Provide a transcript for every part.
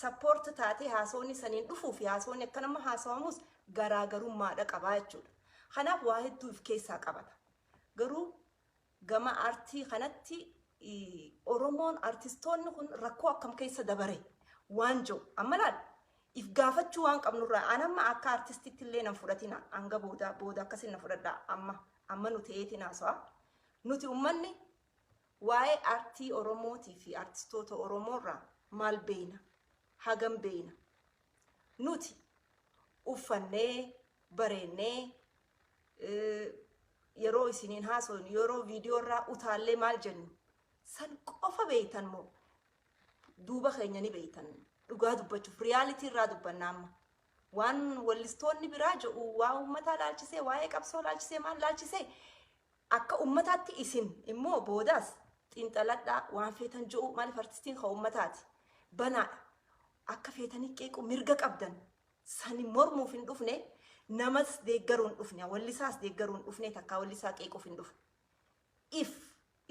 support taatee haasoonni saniin dhufuu fi haasoonni akka nama haasawamus garaagarummaadha qabaa jechuudha. Kanaaf waa hedduu of keessaa qabata. Garuu gama aartii kanatti Oromoon artistoonni kun rakkoo akkam keessa dabare waan jiru amma laal if gaafachuu waan qabnurraa anamma akka artistitti illee nan fudhatina hanga booda akkasin na fudhadha amma nuti eetiin haasawaa nuti ummanni waa'ee aartii Oromootii fi artistoota Oromoorraa maal beeyna hagam beeyna nuti uffannee bareennee yeroo isiniin haasoon yeroo viidiyoo irraa utaallee maal jennu san qofa beeytan moo duuba keenya ni beeytan dhugaa dubbachuuf reality irraa dubbanna amma waan wallistoonni biraa jedhu waa ummataa laalchisee waa'ee qabsoo laalchisee maal laalchisee akka ummataatti isin immoo boodaas xiinxaladhaa waan feetan jedhu maaliif artistiin ka ummataati banaadha akka feetanii qeequ mirga qabdan sani mormuuf hin dhufne namas deeggaruun dhufne wallisaas deeggaruun dhufne takka wallisaa qeequuf hin dhufne if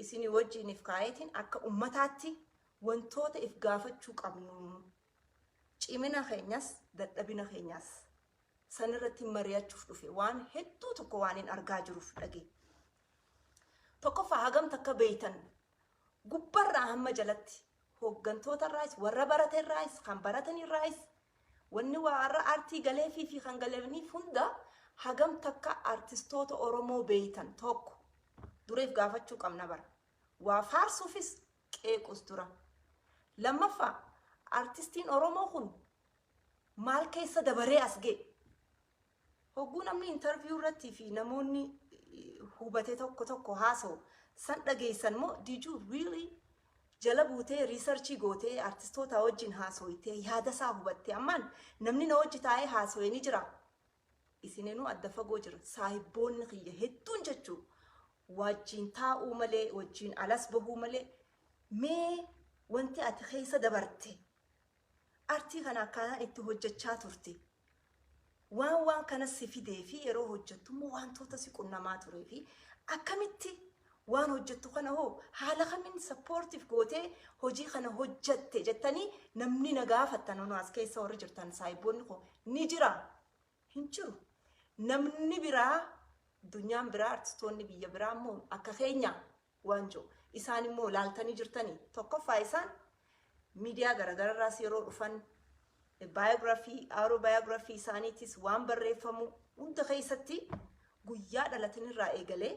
isini wajjin if kaayetiin akka ummataatti wantoota if gaafachuu qabnu cimina keenyas dadhabina keenyas sanirratti mari'achuuf dhufe waan hedduu tokko waan hin argaa jiruuf dhage tokkoffaa hagam takka beeytan gubbarraa hamma jalatti hooggantoota irraas warra barate irraas kan baratan irraas wanni warra aartii galee fi kan galaniif hunda hagam takka artistoota Oromoo beeytan tokko dureef gaafachuu qabna bara waa faarsuufis qeequs dura lammaffaa artistiin Oromoo kun maal keessa dabaree as ga'e hogguu namni interview irratti fi namoonni hubate tokko haasa'u san dhageessan moo did you really jala buutee researchii gootee artistoota wajjin haasoytee yaada isaa hubattee ammaan namni na wajji taa'ee haasoyee ni jira isineenuu adda fagoo jira saahibboonni kiyya hedduun jechuu wajjin taa'uu malee wajjin alas bahuu malee mee wanti ati keessa dabarte artii kana akkanaan itti hojjechaa turte waan kanas si fidee fi yeroo hojjettu immoo wantoota si qunnamaa turee fi akkamitti waan hojjettu kana hoo haala kamiin supportive gootee hojii kana hojjette jettanii namni na gaafattan ono as keessa warri jirtan saahibboonni koo ni jira hin jiru namni biraa dunyaan biraa artistoonni biyya biraa immoo akka keenya waan jiru isaan immoo laaltanii jirtanii tokkoffaa isaan miidiyaa garaagararraas yeroo dhufan autobiography isaaniitis waan barreeffamu hunda keessatti guyyaa dhalatanirraa eegalee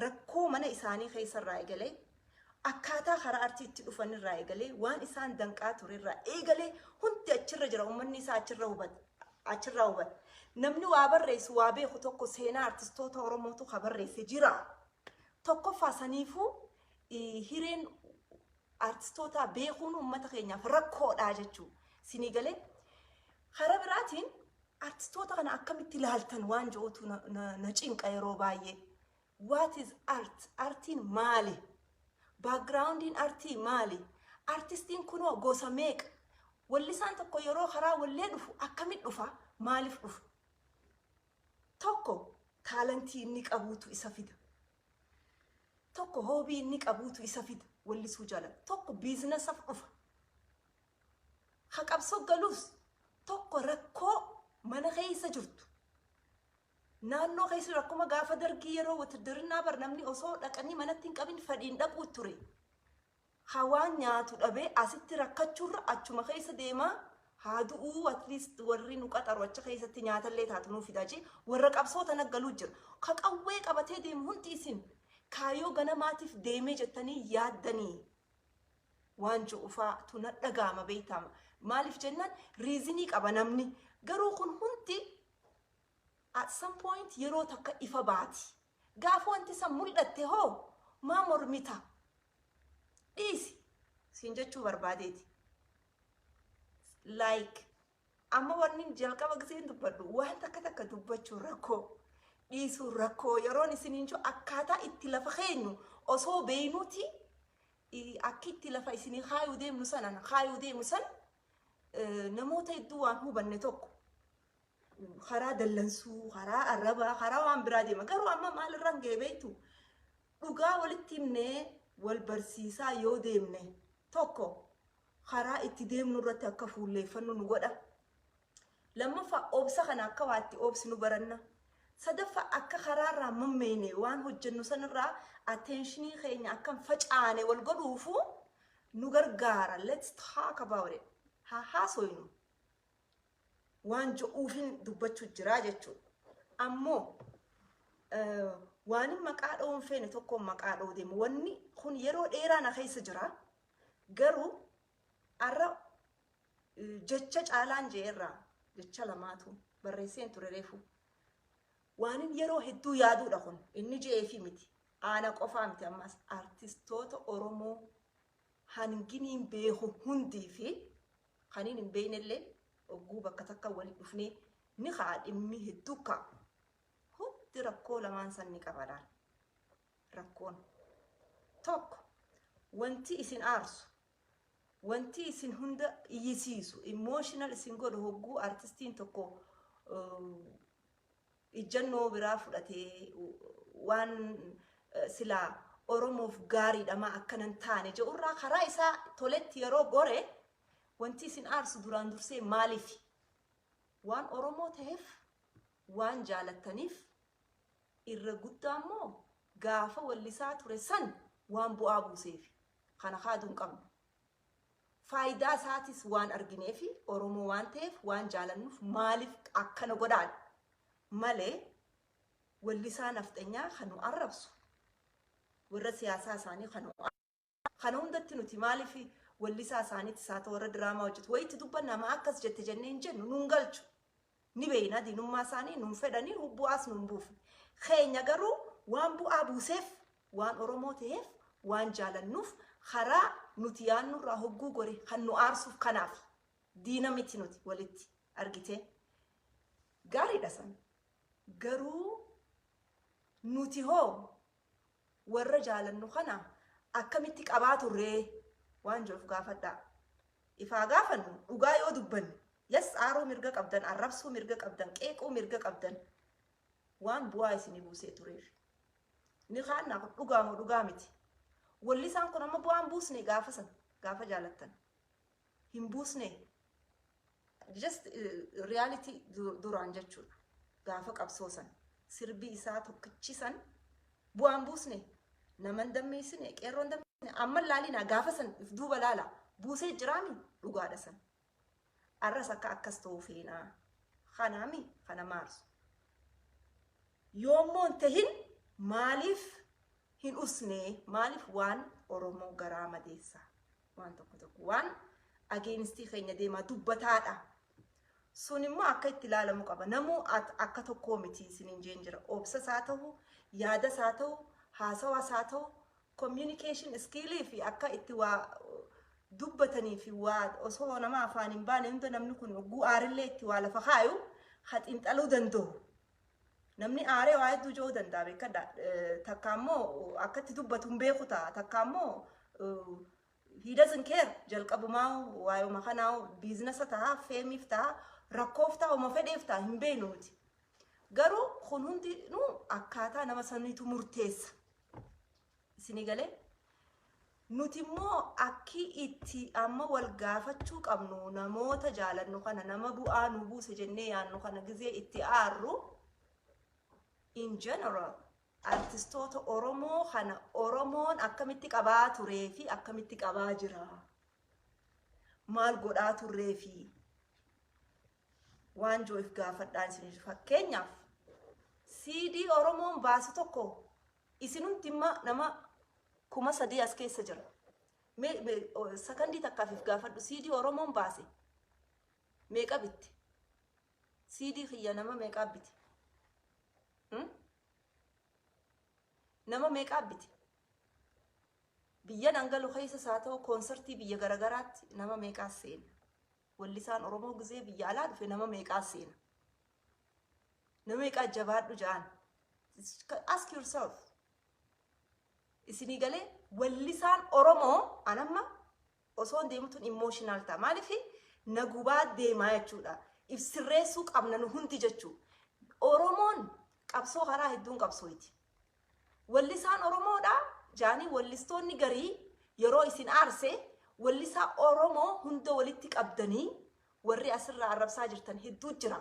rakkoo mana isaanii keessarraa eegalee akkaataa karaa artiitti dhufanirraa eegalee waan isaan danqaa turerraa eegalee hundi achirra jira ummanni isaa achirraa hubata namni waa barreessu waa beeku tokko seenaa artistoota Oromootu ka barreesse jira tokkoffaa saniifuu hireen artistoota beekuun ummata keenyaaf rakkoodha jechuu sinii galee karaa biraatiin artistoota kana akkamitti ilaaltan waan jiruutu na cinqa yeroo baay'ee what is art artiin maali backgroundin artii maali artistiin kunoo gosa meeqa wallisaan tokko yeroo karaa wallee dhufu akkamitti dhufa maaliif dhufa tokko taalantii inni qabuutu isa fida tokko hoobii inni qabuutu isa fida wallisuu jala tokko biizinasaf dhufa haqabsoo galuus tokko rakkoo mana keessa jirtu naannoo keessa rakkuma gaafa dargii yeroo watidirinaa bar namni osoo dhaqanii manatti hin qabin fadhiin dhaquu ture hawaan nyaatu dhabee asitti rakkachuurra achuma keessa deemaa haa du'uu at least warri nu qaxaru acha keessatti nyaatallee taatu nuu fidaji warra qabsoota naggaluu jira ka qawwee qabatee deemu hundi isin kaayoo ganamaatiif deemee jettanii yaaddanii waan ju'ufaa tuna dhagaama beeytama maaliif jennaan riizinii qaba namni garuu kun hundi at some point yeroo takka ifa baati gaafa wanti san mul'atte hoo maa mormita dhiisi siin jechuu barbaadeeti like amma wanni jalqaba giseen dubbadhu waan takka dubbachuu rakkoo dhiisuu rakkoo yeroon isiniin jiru akkaataa itti lafa keenyu osoo beeynuuti akka itti lafa isinii kaayuu deemnu sana namoota hedduu waan hubanne tokko karaa dallansuu karaa arrabaa karaa waan biraa deema garuu amma maalirra hin geebeetu dhugaa walitti himnee wal barsiisaa yoo deemne tokko karaa itti deemnu irratti akka fuulleeffannu nu godha. Lammaffaa obsa kana akka waatti obsinu baranna. Sadaffaa akka karaarraa mammeene waan hojjennu sanirraa attentionii keenya akkam facaane wal godhuufu nu gargaara. Let's talk about it. Haa haasoynu. Waan jo'uufin dubbachuu jira jechuudha. Ammoo waan maqaa dha'uun feene tokko maqaa dha'uu deemu. Wanni kun yeroo dheeraa na keessa jira. Garuu arra jecha caalaan jeerraa jecha lamaatu barreesseen ture reefu. Waan yeroo hedduu yaaduudha kun inni jeefi miti. Aana qofaa miti ammas artistoota Oromoo hanginiin beeku hundii fi kaniin hin beeknellee ogguu bakka takka waliin dhufnee ni haadhimmi hedduu ka'a. Hundi rakkoo lamaan san ni qabadhaan. Rakkoon tokko wanti isin aarsu, wanti isin hunda iyyisiisu, emotional isin godhu hogguu artistiin tokko ijjannoo biraa fudhatee waan silaa Oromoof gaariidhama akkanan taane jedhurraa karaa isaa toletti yeroo gore wanti isin aarsu duraan dursee maaliif waan Oromoo ta'eef waan jaalattaniif irra guddaa immoo gaafa wallisaa ture san waan bu'aa buuseef kana haaduun qabnu. Faayidaa isaatis waan argineef Oromoo waan ta'eef waan jaalannuuf maaliif akkana godhaan malee wallisaa nafxanyaa kan nu arrabsu warra siyaasaa isaanii kan hundatti nuti maaliif wallisaa isaaniitti isaata warra diraamaa hojjetu wayitti dubban nama akkas jette jennee hin jennu nuun galchu ni beeyna diinummaa isaanii nuun fedhanii bu'aas nuun buufne. Keenya garuu waan bu'aa buuseef waan Oromoo ta'eef waan jaalannuuf karaa nuti yaannurraa hogguu gore kan nu aarsuuf kanaaf diina miti nuti walitti argite gaariidha san. Garuu nuti hoo warra jaalannu kana akkamitti qabaa turree waan jiruuf gaafadhaa. Ifaa gaafannu dhugaa yoo dubbanne yes aaruu mirga qabdan, arrabsuu mirga qabdan, qeequu mirga qabdan waan bu'aa isinii buusee tureef. Ni kaannaa dhugaa moo dhugaa miti. Wallisaan kun amma bu'aan buusne gaafa san gaafa jaalattan hin buusne just reality duraan jechuudha. Gaafa qabsoosan sirbii isaa tokkichisan bu'aan buusne naman dammeessine qeerroon dammeessine amma laalina gaafa san if duuba laala buusee jiraami dhugaadha san. Arras akka akkas ta'uu feenaa kanaami kana maarsu. Yoommoon tahin maaliif hin usne maaliif waan Oromoo garaa madeessa waan tokko waan ageenistii keenya deemaa dubbataadha. Sun immoo akka itti ilaalamu qaba. Namuu akka tokkoo miti isiniin jeen jira. Obsas haa ta'u, yaadas haa ta'u, haasawaas haa ta'u, communication skillii fi akka itti waa dubbatanii fi waa osoo nama afaan hin baane hunda namni kun ogguu aarillee itti waa lafa kaayu haxinxaluu danda'u. Namni aaree waa hedduu jedhuu danda'a beekadha. Takka ammoo akka itti dubbatu hin beeku ta'a. Takka ammoo he doesn't care. Jalqabumaa waayuma kanaa biizinasa ta'a, feemiif ta'a, rakkoof ta'a, uma fedheef ta'a hin beeknu nuti. Garuu kun hundi nu akkaataa nama saniitu murteessa. Isinii galee? Nuti immoo akki itti amma wal gaafachuu qabnu namoota jaalannu kana nama bu'aa nu buuse jennee yaannu kana gizee itti aarru in general artistoota Oromoo kana Oromoon akkamitti qabaa turee fi akkamitti qabaa jira. Maal godhaa turree fi waan joof gaafadhaan isin fakkeenyaaf CD Oromoon baasu tokko isinumti nama 3,000 as keessa jira. Sakandii takkaaf gaafadhu CD Oromoon baase meeqa bitti? CD kiyya nama meeqa bitti? Nama meeqa bitti? Biyya dangalu keessa saa ta'u konsertii biyya garagaraatti nama meeqa seena? Wallisaan Oromoo gizee biyya alaa dhufe nama meeqa seena? Nama meeqa jabaadhu ja'an? Ask yourself. Isinii galee wallisaan Oromoo anamma osoo deemtuun emotional ta'a. Maaliif nagubaa deemaa jechuudha. Ibsirreessuu qabna nu hundi jechuudha. Oromoon qabsoo karaa hedduun qabsooyti. Wallisaan Oromoodha jaanii wallistoonni garii yeroo isin aarse wallisaa Oromoo hunda walitti qabdanii warri asirraa arrabsaa jirtan hedduu jira.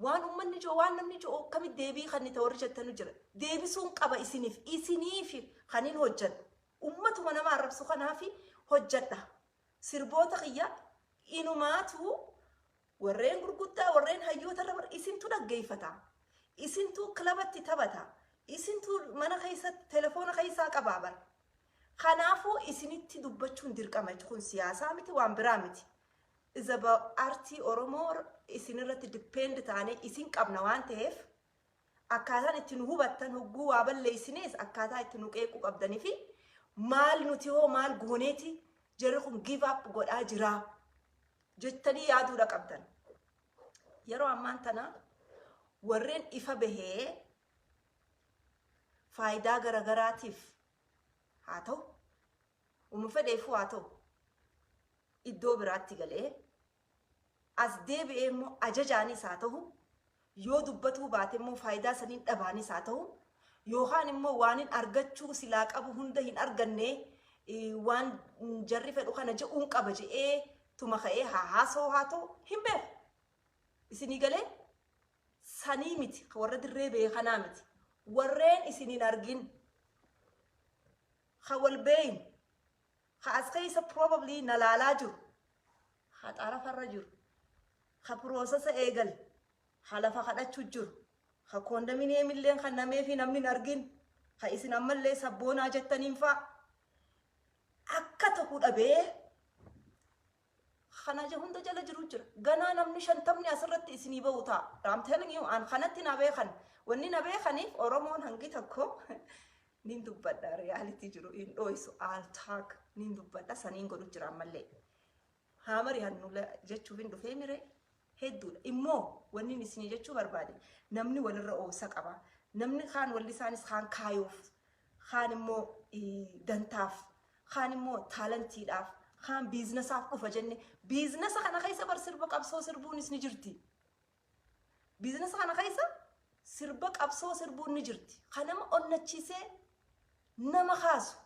Waan ummanni joo waan namni joo akkamitti deebii kan itti warri jettanu jira. Deebisuun qaba isiniif kanin hojjedhu. Ummatuma nama arrabsu kanaafi hojjedha. Sirboota kiyya inumaatu warreen gurguddaa warreen hayyoota irra isintu dhaggeeffata. Isintu kilabatti taphata. Isintu mana keessatti telefoona keessaa qabaabar. Kanaafuu isinitti dubbachuun dirqama kun siyaasaa miti waan biraa miti. Izaba artii Oromoo isinirratti depend taane isin qabna waan ta'eef akkaataan itti nu hubattan hogguu waa balleessinees akkaataa itti nu qeequu qabdanii fi maal nuti hoo maal gooneeti jarri kun give up godhaa jira jettanii yaaduudha qabdan. Yeroo ammaan tana warreen ifa bahee faayidaa garagaraatiif haa ta'u fedheefuu haa ta'u iddoo biraatti galee as deebi'ee immoo ajajaanis haa ta'u yoo dubbatuu baate immoo faayidaa saniin dhabaanis haa ta'u yookaan immoo waan hin argachuu silaa qabu hunda hin arganne waan jarri fedhu kana je'uun qaba je'ee tuma ka'ee haasoo haa ta'u hin beeku. Isinii galee sanii miti warra dirree beekanaa miti warreen isiniin argin ha wal beeyin ha as keessa probably nalaalaa jiru ha xarafarra jiru ha piroosesa eegale ha lafa kadhachuu jiru ha koondominiyeemillee kan namee fi namni hin argin ha isin ammallee sabboonaa jettaniin fa'a akka ta'uu dhabee kana je hunda jala jiru jira ganaa namni 50 asirratti isinii ba'u ta'a. I'm telling you an kanatti na beekan wanni na beekaniif Oromoon hangi tokko nin dubbadha reality jiru in dhoisu I'll talk nin dubbadha saniin godhu jira ammallee haamari hannula jechuuf hin dhufee mire hedduudha immoo wanni isinii jechuu barbaade namni walirra oosa qaba namni kaan walli isaanis kaan kaayoof kaan immoo dantaaf kaan immoo taalentiidhaaf kaan biiznesaaf dhufa jenne biiznesa kana keessa bar sirba qabsoo sirbuunis ni jirti. Biiznesa kana keessa sirba qabsoo sirbuun ni jirti. Kanama onnachiisee nama kaasu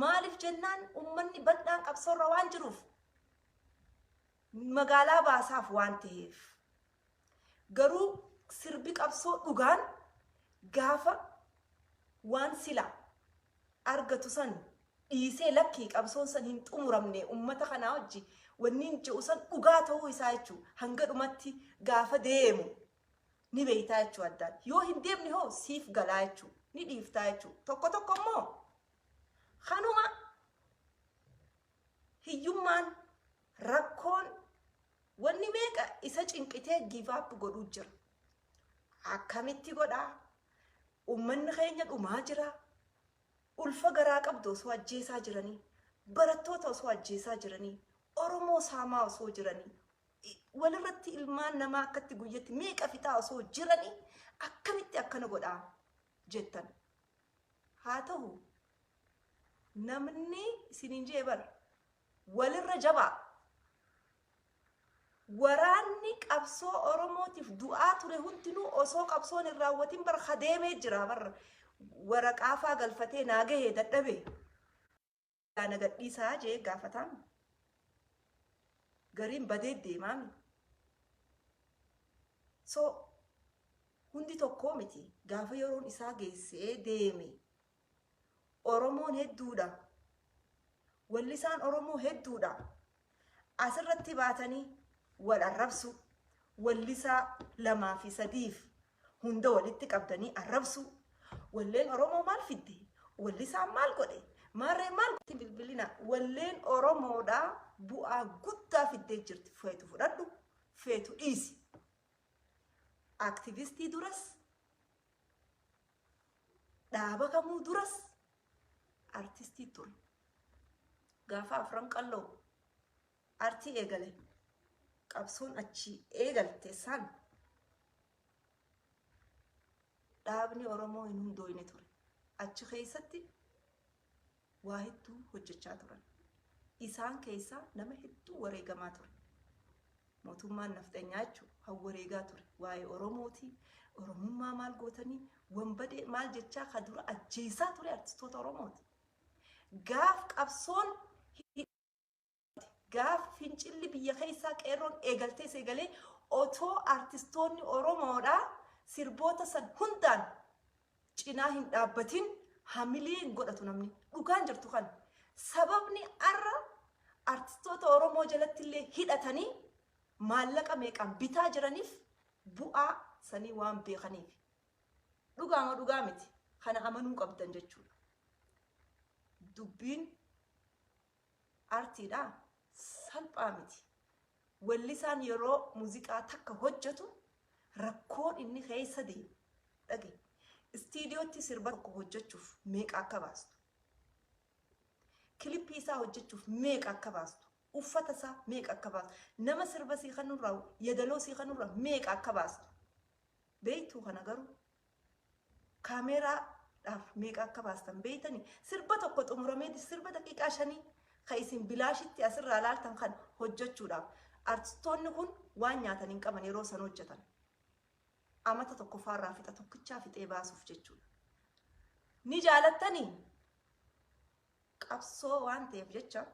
maaliif jennaan ummanni bal'aan qabsoorra waan jiruuf magaalaa baasaaf waan ta'eef garuu sirbi qabsoo dhugaan gaafa waan sila argatu san dhiisee lakkii qabsoon san hin xumuramne ummata kanaa wajji wanniin je'u san dhugaa ta'uu isaa jechuu hanga dhumatti gaafa deemu ni beeytaa jechuu addaan yoo hin deemne hoo siif galaa jechuu ni dhiiftaa jechuu tokko tokko immoo kanuma hiyyummaan rakkoon wanni meeqa isa cinqitee give up godhuu jira. Akkamitti godhaa ummanni keenya dhumaa jira. Ulfa garaa qabdu osoo ajjeesaa jiranii barattoota osoo ajjeesaa jiranii Oromoo saamaa osoo jiranii walirratti ilmaan namaa akkatti guyyatti meeqa fixaa osoo jiranii akkamitti akkana godhaa jettan haa ta'u namni isiniin jee bar walirra jabaa waraanni qabsoo Oromootiif du'aa ture hundinuu osoo qabsoon hin raawwatin bar hadeemee jira bar waraqaafaa galfatee naagahee dadhabe yaana gadhiisaa jee gaafataan gariin badee deemaami. So hundi tokkoo miti gaafa yeroon isaa geessee deeme Oromoon hedduudha wallisaan Oromoo hedduudha asirratti baatanii wal arrabsu wallisaa 2 fi 3 hunda walitti qabdanii arrabsu walleen Oromoo maal fidde wallisaan maal godhe maarree maal godhe bilbilina walleen Oromoodha bu'aa guddaa fiddee jirti feetu fudhadhu feetu dhiisi aktivistii duras dhaaba kamuu duras artistii ture gaafa afran qalloo artii eegale qabsoon achi eegalte san dhaabni Oromoo hin hundooyne ture achi keessatti waa hedduu hojjechaa turan isaan keessaa nama hedduu wareegamaa ture mootummaan nafxanyaa jechuun han wareegaa ture waa'ee Oromooti Oromummaa maal gootanii wanbadee maal jechaa ka dura ajjeesaa ture artistoota Oromooti gaaf qabsoon gaaf fincilli biyya keessaa qeerroon eegaltee seegalee otoo artistoonni Oromoodhaa sirboota san hundaan cinaa hin dhaabbatin hamilee hin godhatu namni dhugaan jirtu kan sababni arra artistoota Oromoo jalatti illee hidhatanii maallaqa meeqaan bitaa jiraniif bu'aa sanii waan beekaniif dhugaa miti kana amanuu qabdan jechuudha. Dubbiin artiidha salphaa miti. Wallisaan yeroo muuziqaa takka hojjetu rakkoon inni keessa deemu dhage. Istiidiyootti sirba tokko hojjechuuf meeqa akka baastu? Kilippii isaa hojjechuuf meeqa akka baastu? Uffata isaa meeqa akka baastu? Nama sirba sii kanurraa yadaloo sii kanurraa meeqa akka baastu? Beeytuu kana garuu kaameraadhaaf meeqa akka baastan beeytanii sirba tokko xumuramee sirba daqiiqaa 5 kan isin bilaashitti asirraa laaltan kan hojjechuudhaaf artistoonni kun waan nyaatan hin qaban yeroo san hojjetan. Amata tokko faarraa fixa tokkichaa fixee baasuuf jechuudha. Ni jaalattanii qabsoo waan ta'eef jecha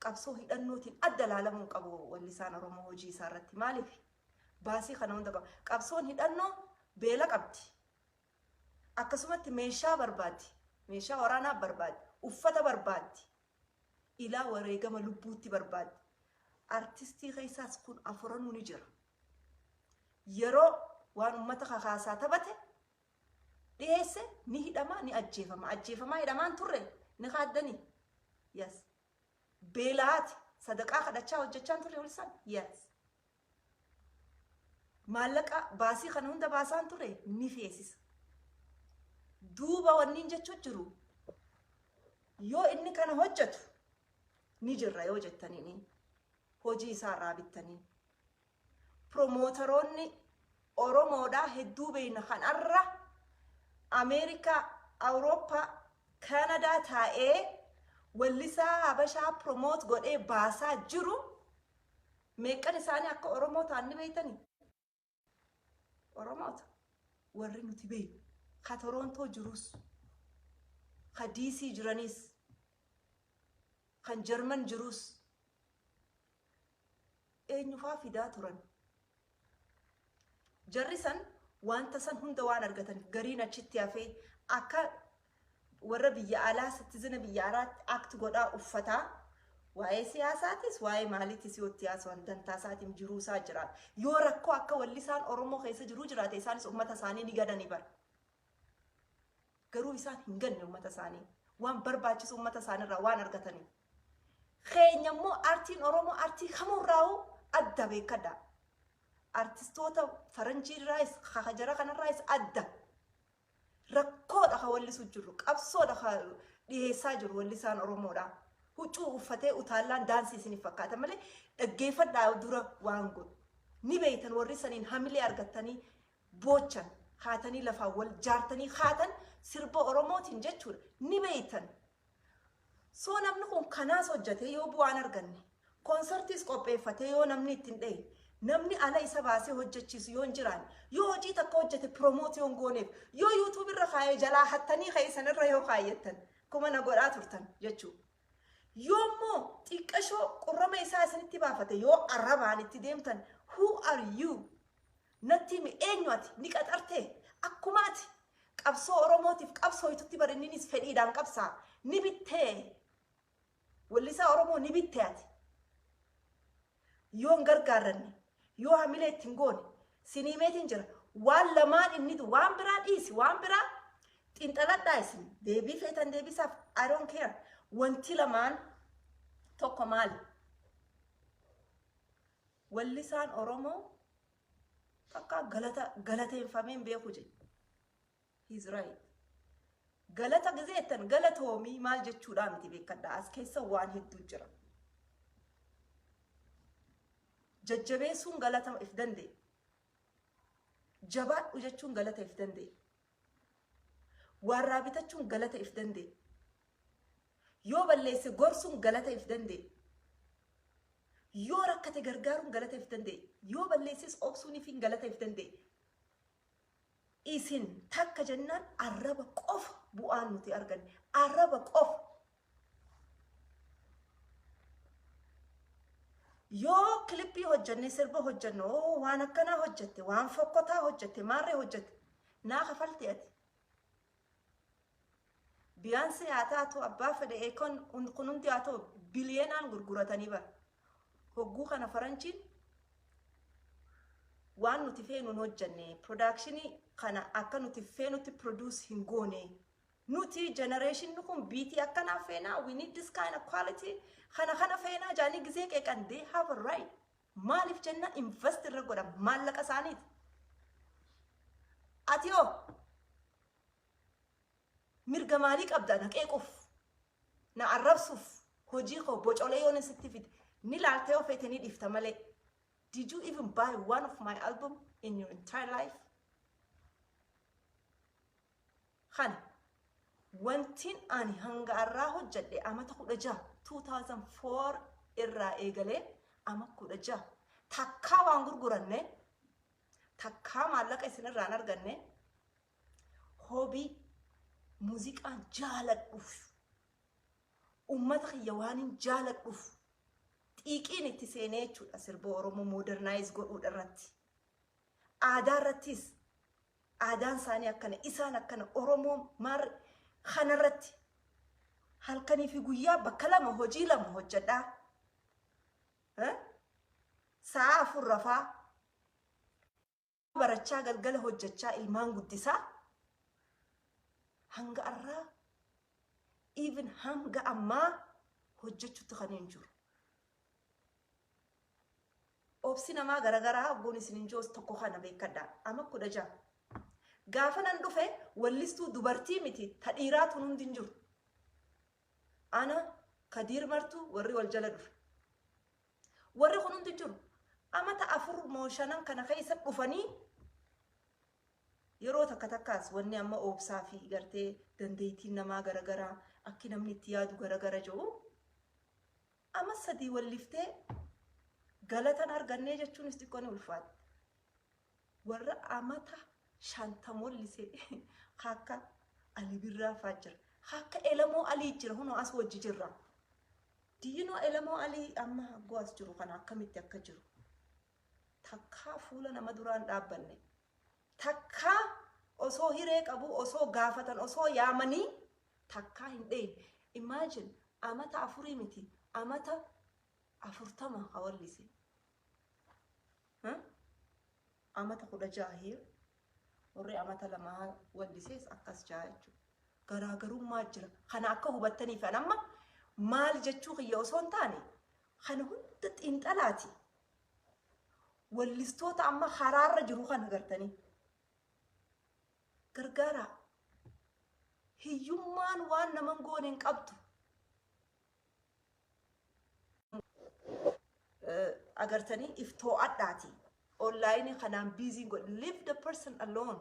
qabsoo hidhannootiin adda laalamuu qabu wallisaan Oromoo hojii isaa irratti maaliif baasii kana hunda qaba. Qabsoon hidhannoo beela qabdi. Akkasumatti meeshaa barbaaddi. Meeshaa waraanaa barbaaddi. Uffata barbaaddi. Ilaa wareegama lubbuutti barbaaddi. Artistii keessaas kun afuranuu ni jira. Yeroo waan ummata kakaasaa taphate dhiyeesse ni hidhama ni ajjeefama. Ajjeefamaa hidhamaan turre ni kaaddanii. Yes. Beelaati sadaqaa kadhachaa hojjechaan turre wallisaan. Yes. Maallaqa baasii kana hunda baasaan turre ni feesisa. Duuba wanniin jechuu jiru yoo inni kana hojjetu ni jirra yoo jettanii hojii isaa irraa bittanii promootaroonni Oromoodhaa hedduu beeyna kan arra Ameerikaa, Awurooppaa, Kanadaa taa'ee wallisaa Habashaa promoot godhee baasaa jiru meeqan isaanii akka Oromoo ta'an ni beeytanii? Oromoota warri nuti beeynu ka Torontoo jirus ka DC jiranis kan Jarman jirus eenyufaa fidaa turan. Jarri san wanta san hunda waan argatan gariin achitti hafee akka warra biyya alaa citizen biyya alaatti act godhaa uffataa waa'ee siyaasaatis waa'ee maaliitis yoo itti haasawwan dantaa isaatiin jiruu isaa jiraata. Yoo rakkoo akka wallisaan Oromoo keessa jiruu jiraate isaanis uummata isaanii ni gadanii bara. Garuu isaan hin ganne uummata isaanii waan barbaachisu uummata isaaniirraa waan argatanii. Keenya immoo artiin Oromoo artii kamurraa'u adda beekadha. Artistoota faranjiirraayis jara kanarraayis adda. Rakkoodha ka wallisuu jiru qabsoodha ka dhiyeessaa jiru wallisaan Oromoodha. Huccuu uffatee utaallaan daansii isiniif fakkaata malee dhaggeeffadhaa dura waan godhu. Ni beeytan warri saniin hamilee argattanii boochan haatanii lafaan wal jaartanii haatan sirba Oromootiin jechuudha. Ni beeytan. Soo namni kun kanaas hojjete yoo bu'aan arganne konsertiis qopheeffatee yoo namni ittiin dhaye namni ala isa baasee hojjechiisu yoo hin jiraanne yoo hojii takka hojjete promoot yoo hin gooneef yoo yuutuub irra kaayee jalaa hattanii keessan irra yoo kaayyattan kuma na godhaa turtan jechuudha. Yoommoo xiqqashoo qurrama isaa isinitti baafate yoo arrabaan itti deemtan who are you? Natti himi eenyu ati ni qaxartee akkumaati qabsoo Oromootiif qabsooytutti barinninis fedhiidhaan qabsaa ni bittee wallisaa Oromoo ni bittee ati yoo hin gargaarranne yoo hamilee ittiin goone siniimeetiin jira waan lamaan innitu waan biraa dhiisi waan biraa xinxaladhaa isin deebii feetan deebisaaf I don't care. Wanti lamaan tokko maali? Wallisaan Oromoo takka galateeffameen beeku jedhe. He's right. Galata gizeettan galatoomii maal jechuudha miti beekadha. As keessa waan hedduu jira. Jajjabeessuun galata if danda'e. Jabaadhu jechuun galata if danda'e. Waarraa bitachuun galata if danda'e. Yoo balleesse gorsuun galata if danda'e. Yoo rakkate gargaaruun galata if danda'e. Yoo balleesses obsuuniif hin galata if danda'e. Isin takka jennaan arraba qofa bu'aan nuti arganne. Arraba qofa. yoo klippii hojjenne sirba hojjennu waan akkanaa hojjette waan fokkotaa hojjette maarree hojjette naa kafalti ati Beyonce haa taatu abbaa fedhe eekon kun hundi haa ta'u biliyeenaan gurguratanii bara hogguu kana faranchiin waan nuti feenuun hojjenne productionii kana akka nuti feenutti produce hin goone nuti generation kun biti akkana feena we need this kind of quality kana feena jaanii gizee qeeqan they have a right maalif jenna invest irra godha maallaqa isaaniit atiyoo mirga maalii qabda na qeequuf na arrabsuuf hojii koo bocolee yoon sitti fide ni laaltee ofeetanii dhiifta malee did you even buy one of my album in your entire life khan wantin ani hanga arraa hojjadhe amata 2004 irraa eegalee ama 16 takkaa waan gurguranne takkaa maallaqa isin irraan arganne hobbii muuziqaan jaaladhuuf ummata kiyya waanin jaaladhuuf xiiqiin itti seenee jechuudha sirba Oromoo modernize godhuudha irratti aadaa irrattis aadaan isaanii akkana isaan akkana Oromoo maar kana irratti halkanii fi guyyaa bakka lama hojii lama hojjedhaa sa'a 4 rafaa barachaa galgala hojjechaa ilmaan guddisaa hanga arraa even hanga ammaa hojjechuutti kan hin jiru obsi namaa garagaraa abboon isin hin joos tokko kana beekadhaa ama 16 gaafa nan dhufe wallistuu dubartii miti ta dhiiraatu hundi hin jiru ana Kadir martu warri wal jala dhufe warri kun hundi jiru amata 4 moo 5 kana keessa dhufanii yeroo takka takkaas wanni amma obsaa fi gartee dandeettiin namaa garagaraa akki namni itti yaadu garagara jiru amma sadii walliftee galatan argannee jechuunis xiqqoon ulfaate warra amata 50 mollisee akka Ali Birraa faajira akka Elamoo Ali jira huno as wajji jirra diino Elamoo Ali amma go'as jiru kana akkamitti akka jiru takkaa fuula nama duraan dhaabbanne takkaa osoo hiree qabu osoo gaafatan osoo yaamanii takkaa hin dheen imagine amata 4 miti amata 40 hawallise amata 16 warri amata 2 wallisees akkas jaachu garaagarummaa jira kana akka hubattaniif amma maal jechuu kiyya osoo hin taane kana hunda xiinxalaati wallistoota amma haraarra jiru kan agartanii gargaara hiyyummaan waan naman gooneen qabdu agartanii iftoo addaati online kanaan busy god leave the person alone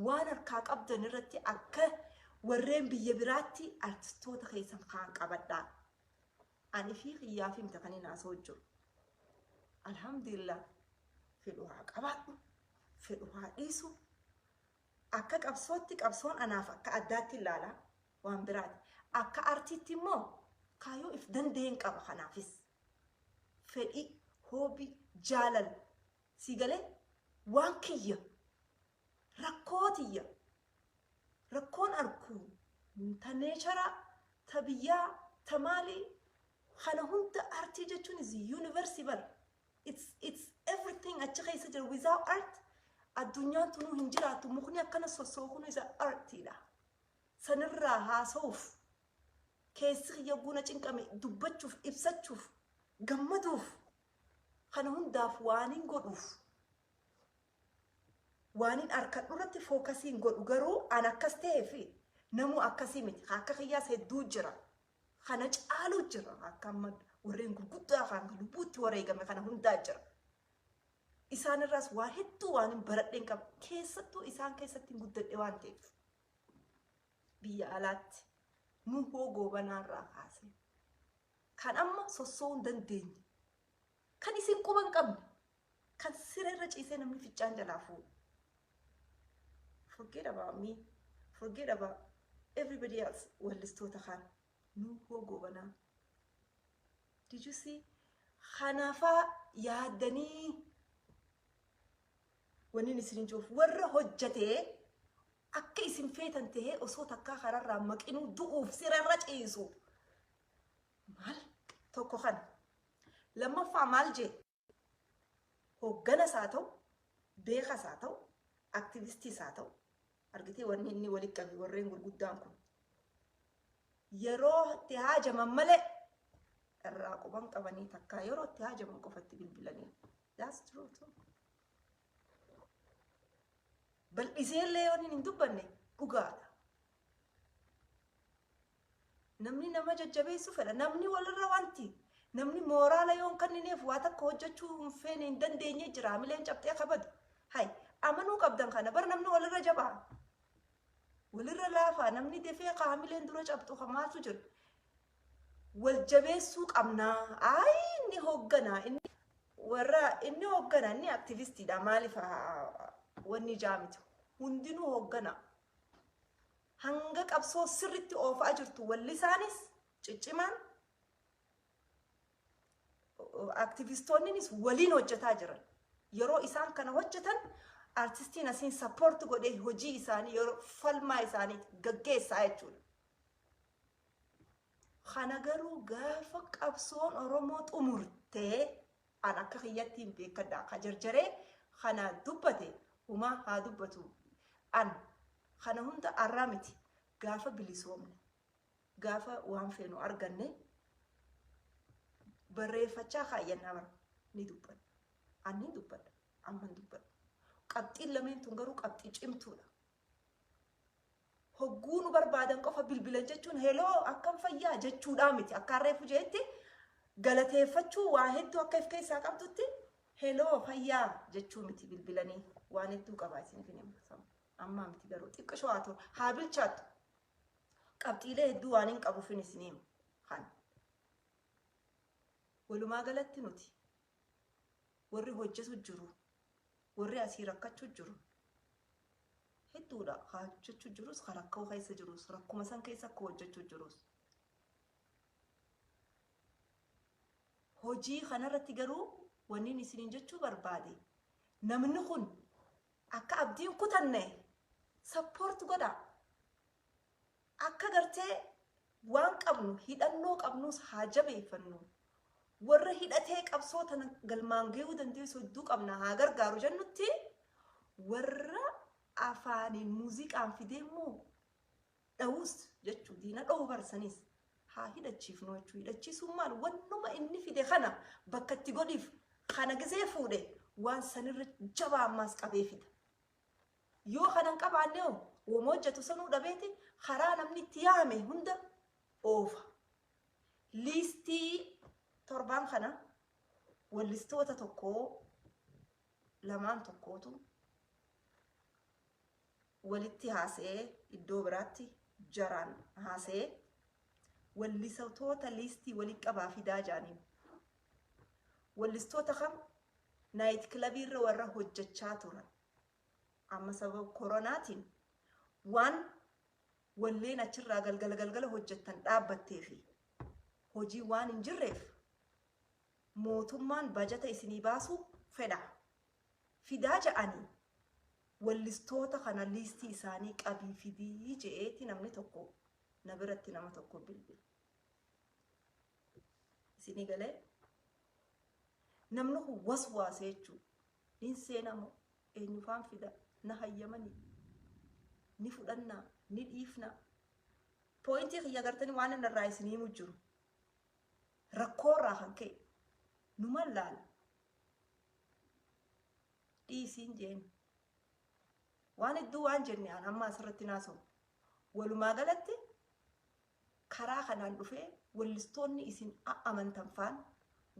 waan harkaa qabdan irratti akka warreen biyya biraatti artistoota keessan kaan qabadhaa ani fi xiyyaa fi mtakanii naasoo jiru alhamdulillah fedhuhaa qabaadhu fedhuhaa dhiisu akka qabsootti qabsoon anaaf akka addaatti ilaala waan biraati akka artiitti immoo kaayoo if dandeen qaba kanaafis fedhi hoobi jaalal sigalee waan kiyya rakkootiyya rakkoon arku ta neechara ta biyyaa ta maalii kana hunda artii jechuun is universal it's everything achi keessa jira without art addunyaan tunuu hin jiraatu mukni akkana sossookuun isa artiidha sanirraa haasa'uuf keessi kiyya guna cinqame dubbachuuf ibsachuuf gammaduuf kana hundaaf waanin godhuuf waanin arkadhu irratti fookasiin godhu garuu an akkas ta'ee fi namuu akkasii miti akka kiyyaas hedduu jira kana caaluu jira akka amma warreen gurguddaa kan lubbuutti wareegame kana hundaa jira isaan irraas waa hedduu waanin baradheen qaba keessattuu isaan keessatti hin guddadhe waan ta'eef biyya alaatti nu hoogoo banaarraa kaase kan amma sossoo hin dandeenye kan isin quban qabne kan sirerra ciisee namni ficcaan jalaa fuudhu forget about me forget about everybody else wallistoota kan nu hoogoo banaa did you see khanafa yaadani wani nisrin jof warra hojjate akka isin feetan ta'e osoo takka kararraa maqinuu du'uuf sirarra ciisu maal tokko kana lammaffaa maal jee hoogganas haa ta'u beekas haa ta'u aktivistiis haa ta'u argitee wanni inni walitti qabe warreen gurguddaan kun yeroo itti haajaman malee irraa quban qabanii takkaa yeroo itti haajaman qofatti bilbilanii that's true too. Bal iseellee yoon hin dubbanne dhugaadha. Namni nama jajjabeessu fedha. Namni walirra wanti. Namni mooraala yoon kannineef waa takka hojjechuu hin feene hin dandeenye jira. Hamileen cabxee kabadu. Hay amanuu qabdan kana bar namni walirra jabaa. Walirra laafaa namni defee hamileen dura cabxu hamaatu jira. Wal jabeessuu qabnaa. Ay inni hoogganaa. Inni hoogganaa inni aktivistiidha. Maaliif wanni jaamitu hundinuu hooggana hanga qabsoo sirritti oofaa jirtu walli isaanis ciccimaan aktivistoonnis waliin hojjetaa jiran yeroo isaan kana hojjetan artistiin asiin support godhee hojii isaanii yeroo falmaa isaanii gaggeessaa jechuudha. Kana garuu gaafa qabsoon Oromoo xumurtee an akka kiyyattiin beekadhaa ka jarjaree kana dubbate Uma haa dubbatu an kana hunda arraa miti gaafa bilisoomne gaafa waan feenu arganne barreeffachaa kaayyannaa bara ni dubbadha an ni dubbadha amman dubbadha qabxiin lameen tun garuu qabxii cimtuudha. Hogguu nu barbaadan qofa bilbilan jechuun heloo akkam fayyaa jechuudhaa miti akka harreefu jeetti galateeffachuu waa hedduu akka if keessaa qabdutti heloo fayyaa jechuu miti bilbilanii. Waan hedduu qabaa isin finimma amma miti garuu xiqqishoo haa ta'u haa bilchaattu qabxiilee hedduu waan hin qabu fin isiniim kan walumaa galatti nuti warri hojjetu jiru warri asii rakkachuu jiru hedduudha haa hojjechuu jirus haa rakkoo keessa jirus rakkuma san keessa akka hojjechuu jirus hojii kanarratti garuu wanni isiniin jechuu barbaade namni kun akka abdiin kutanne support godha akka gartee waan qabnu hidhannoo qabnus haa jabeeffannu warra hidhatee qabsoo tana galmaan ga'uu dandeessu hedduu qabna haa gargaaru jennutti warra afaaniin muuziqaan fideemmoo dhawus jechuu diina dha'uu barsanis haa hidhachiifnu jechuu hidhachiisuun maal wannuma inni fide kana bakka itti godhiif kana gisee fuudhe waan sanirra jabaa ammaas qabee fida. Yoo kanan qabaanne womoo hojjetu sanuu dhabeeti karaa namni itti yaame hunda oofa. Liistii torbaan kana wallistoota tokkoo lamaan tokkootu walitti haasa'ee iddoo biraatti jaraan haasa'ee wallistoota liistii walitti qabaa fidaa jaaniin. Wallistoota kam naayit kilabiirra warra hojjechaa turan. Amma sababa koronaatiin waan walleen achirraa galgala hojjettan dhaabbattee fi hojii waan hin jirreef mootummaan bajata isinii baasuu fedha. Fidaa ja'anii wallistoota kana liistii isaanii qabii fidii je'eeti namni tokko na biratti nama tokko bilbila. Isinii galee namni kun waswaasee jechuudha. Nin seenamoo eenyufaan fida na hayyamanii ni fudhannaa ni dhiifnaa. Poointii kiyya gartanii waan inni irraa isinii himu jiru rakkoorraa kan ka'e numa laala dhiisiin jeen waan hedduu waan jenne an amma asirratti naasawu walumaa galatti karaa kanaan dhufee wallistoonni isin amantan faan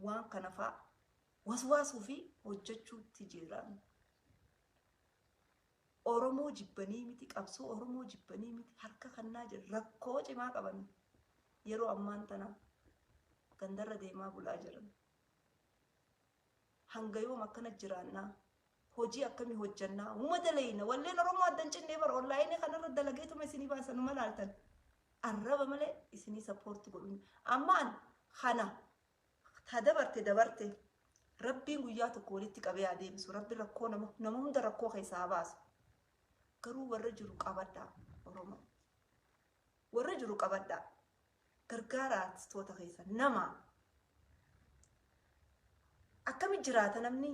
waan kana faa waswaasuu fi hojjechuutti jiran. Oromoo jibbanii miti qabsoo Oromoo jibbanii miti harka kannaa jira rakkoo cimaa qaban yeroo ammaan tana gandarra deemaa bulaa jiran. Hanga yoom akkana jiraannaa hojii akkamii hojjannaa uummata leeyna walleen Oromoo addan cinnee bara onlaayinii kanarra dalageetuma isinii baasanuma laaltan arraba malee isinii sappoorti godhuun ammaan kana dabarte rabbiin guyyaa tokko walitti qabee adeemsu rabbi rakkoo nama hunda rakkoo keessaa baasu garuu warra jiru qabadhaa oromoo warra jiru qabadhaa gargaaraas toota keessa nama akkami jiraata namni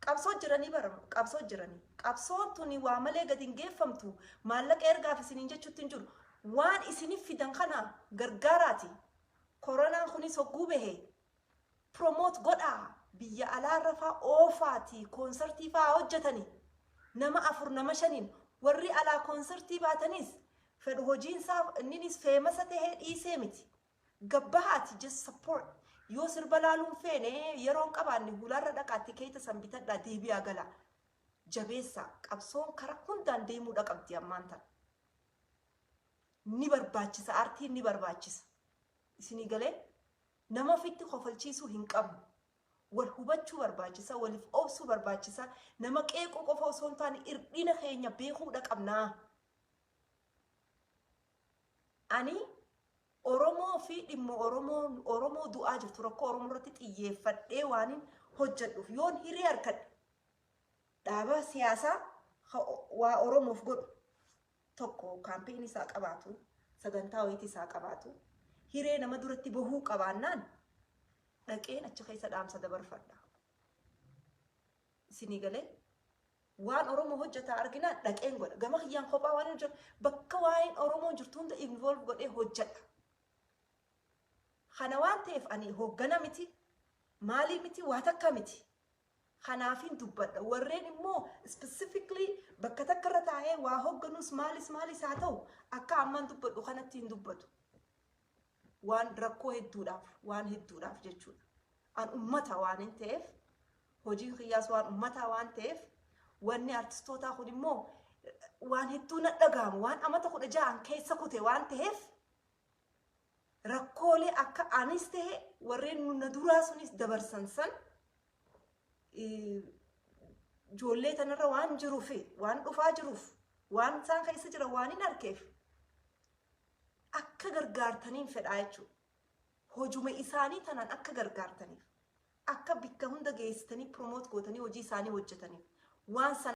qabsoo jiranii baramu qabsoo jiranii qabsoon tuni waa malee gad hin geeffamtu maallaqa ergaaf isiniin jechuutti hin jiru waan isiniif fidan kana gargaaraati koronaan kunis hogguu bahe promote godhaa biyya alaarra faa oofaati koonsartii faa hojjetanii nama 4 nama 5 warri alaa koonsartii baatanis fedhu hojiinsaa inninis feemasa tahee dhiisee miti gabbahaati just support yoo sirba laaluun feene yeroon qabaanne hulaarra dhaqaatti keessa sanbitadhaa deebi'aa gala jabeessa qabsoon karaa hundaan deemuudha qabdi ammaan tan ni barbaachisa aartiin ni barbaachisa isinii galee nama fitti kofalchiisuu hin qabnu wal hubachuu barbaachisa waliif obsuu barbaachisa nama qeequu qofa osoo hin taane irdina keenya beekuudha qabnaa ani oromoo fi dhimma oromoo du'aa jirtu rakkoo oromoo irratti xiyyeeffadhee waanin hojjedhuuf yoon hiree harkadhe dhaaba siyaasaa waa oromoof godhu tokko kaampeenii isaa qabaatu sagantaa wayitii isaa qabaatu hiree nama duratti bahuu qabaannaan dhaqeen achi keessa dhaamsa dabarfadha isinii galee waan oromoo hojjetaa arginaan dhaqeen godha gama kiyyaan kophaa waan hojjetu bakka waa'een oromoo jirtu hunda involve godhee hojjedha kana waan ta'eef ani hoggana miti maalii miti waa takka miti kanaafin dubbadha warreen immoo specifically bakka takka irra taa'ee waa hogganus maalis haa ta'u akka ammaan dubbadhu kanatti hin dubbatu waan rakkoo hedduudhaaf jechuudha an ummata waan hin ta'eef hojiin kiyyaas waan ummataa waan ta'eef wanni artistootaa kun immoo waan hedduu na dhagaamu waan amata 16 keessa kute waan ta'eef rakkoolee akka anis ta'e warreen nuna duraa sunis dabarsan san ijoollee tanarra waan jiruuf waan dhufaa jiruuf waan isaan keessa jira waan hin arkeef akka gargaartaniin fedhaa jechuudha hojuma isaanii tanaan akka gargaartaniif akka bikka hunda geessitanii promote gootanii hojii isaanii hojjetaniif waan